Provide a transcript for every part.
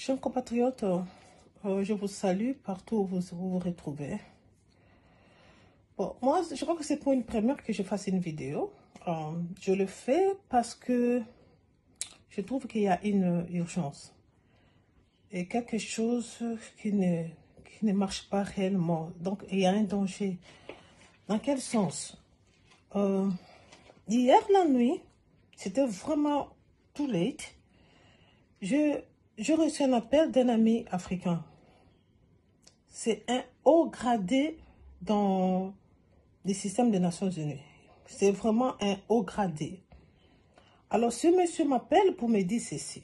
Chers compatriotes, je vous salue partout où vous vous retrouvez. Bon, moi, je crois que c'est pour une première que je fasse une vidéo. Je le fais parce que je trouve qu'il y a une urgence et quelque chose qui ne marche pas réellement. Donc, il y a un danger. Dans quel sens? Hier, la nuit, c'était vraiment too late. J'ai reçu un appel d'un ami africain. C'est un haut gradé dans les systèmes des Nations Unies. C'est vraiment un haut gradé. Alors, ce monsieur m'appelle pour me dire ceci.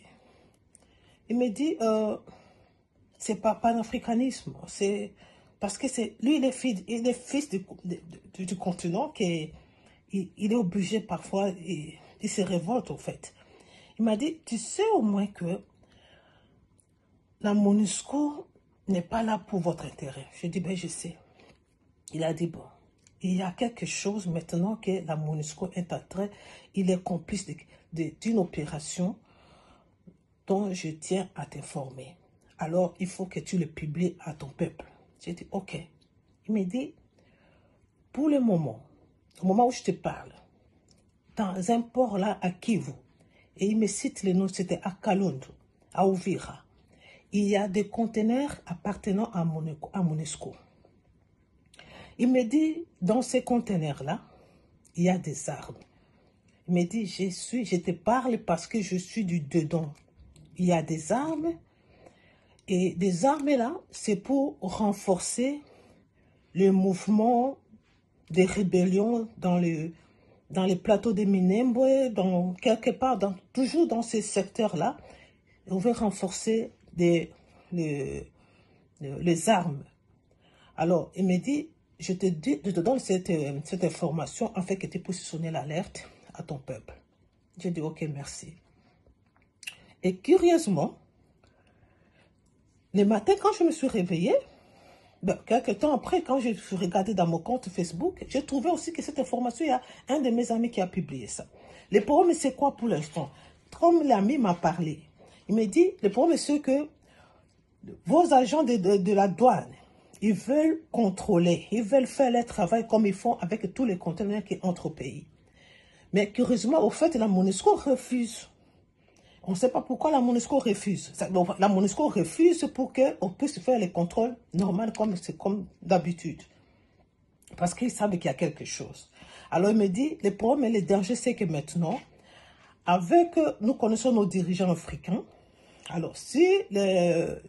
Il me dit, c'est pas panafricanisme, c'est parce que lui, il est fils du continent, qu'il il est obligé parfois, il se révolte au fait. Il m'a dit, tu sais au moins que la MONUSCO n'est pas là pour votre intérêt. Je dis, ben je sais. Il a dit, bon, il y a quelque chose maintenant que la MONUSCO est en train, il est complice d'une opération dont je tiens à t'informer. Alors, il faut que tu le publies à ton peuple. J'ai dit, ok. Il me dit, pour le moment, au moment où je te parle, dans un port là à Kivu, et il me cite les noms, c'était à Kalundu, à Uvira, il y a des conteneurs appartenant à MONUSCO. Il me dit, dans ces conteneurs-là, il y a des armes. Il me dit, je te parle parce que je suis du dedans. Il y a des armes, et des armes là, c'est pour renforcer le mouvement des rébellions dans les plateaux de Minembwe, quelque part, toujours dans ces secteurs-là. On veut renforcer les armes. Alors, il me dit, je te donne cette information afin que tu puisses sonner l'alerte à ton peuple. J'ai dit, ok, merci. Et curieusement, le matin, quand je me suis réveillée, quelques temps après, quand je suis regardée dans mon compte Facebook, j'ai trouvé aussi que cette information, il y a un de mes amis qui a publié ça. Le problème, c'est quoi pour l'instant? Comme l'ami m'a parlé, il me dit, le problème, c'est que vos agents de la douane, ils veulent contrôler, ils veulent faire leur travail comme ils font avec tous les conteneurs qui entrent au pays. Mais curieusement, au fait, la MONUSCO refuse. On ne sait pas pourquoi la MONUSCO refuse. La MONUSCO refuse pour qu'on puisse faire les contrôles normaux comme d'habitude. Parce qu'ils savent qu'il y a quelque chose. Alors il me dit, le problème et le danger, c'est que maintenant, nous connaissons nos dirigeants africains. Alors si les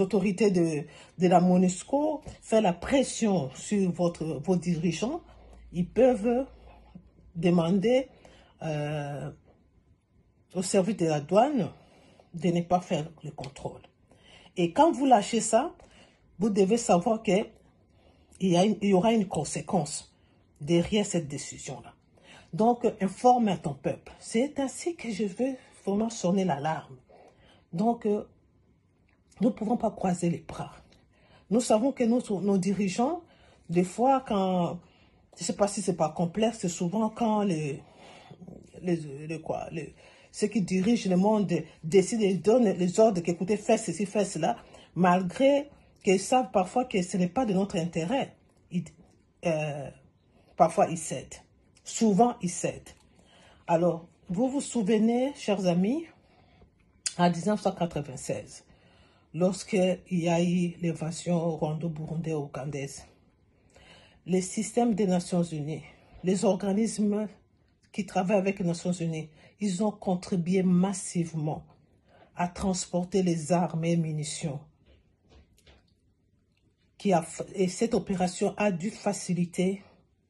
autorités de la MONUSCO font la pression sur vos dirigeants, ils peuvent demander au service de la douane de ne pas faire le contrôle. Et quand vous lâchez ça, vous devez savoir qu'il y aura une conséquence derrière cette décision-là. Donc, informe à ton peuple. C'est ainsi que je veux vraiment sonner l'alarme. Donc, nous ne pouvons pas croiser les bras. Nous savons que nos dirigeants, des fois, quand, je ne sais pas si c'est pas complexe, c'est souvent quand ceux qui dirigent le monde décident et donnent les ordres qu'écoutez, faites ceci, faites cela, malgré qu'ils savent parfois que ce n'est pas de notre intérêt. Parfois, ils cèdent. Souvent, ils cèdent. Alors, vous vous souvenez, chers amis, en 1996, lorsqu'il y a eu l'évasion rwando-burundais-ougandaise, les systèmes des Nations Unies, les organismes qui travaillent avec les Nations Unies, ils ont contribué massivement à transporter les armes et munitions. Et cette opération a dû faciliter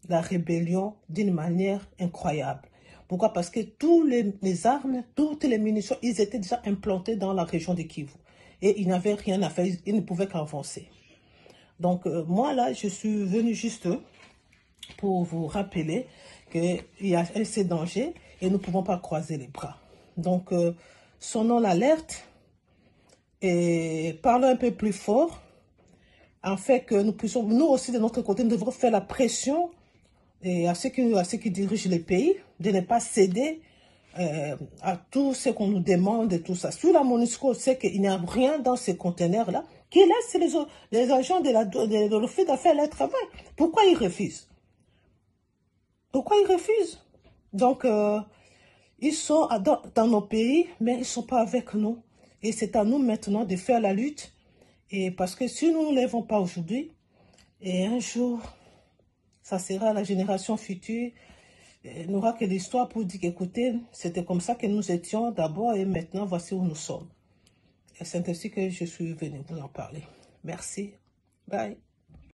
la rébellion d'une manière incroyable. Pourquoi? Parce que toutes les armes, toutes les munitions, ils étaient déjà implantés dans la région de Kivu. Et ils n'avaient rien à faire, ils ne pouvaient qu'avancer. Donc, moi, là, je suis venu juste pour vous rappeler qu'il y a ces dangers et nous ne pouvons pas croiser les bras. Donc, sonnons l'alerte et parlons un peu plus fort, afin que nous puissions, nous aussi de notre côté, nous devrons faire la pression à ceux qui dirigent les pays de ne pas céder à tout ce qu'on nous demande et tout ça. Sur la MONUSCO sait qu'il n'y a rien dans ces conteneurs-là, qui laisse les agents de l'Office d'affaires leur travail. Pourquoi ils refusent? Pourquoi ils refusent? Donc, ils sont dans nos pays, mais ils ne sont pas avec nous. Et c'est à nous maintenant de faire la lutte. Et parce que si nous ne nous lèvons pas aujourd'hui, et un jour, ça sera la génération future, n'aura que l'histoire pour dire qu'écoutez, c'était comme ça que nous étions d'abord et maintenant, voici où nous sommes. Et c'est ainsi que je suis venue vous en parler. Merci. Bye.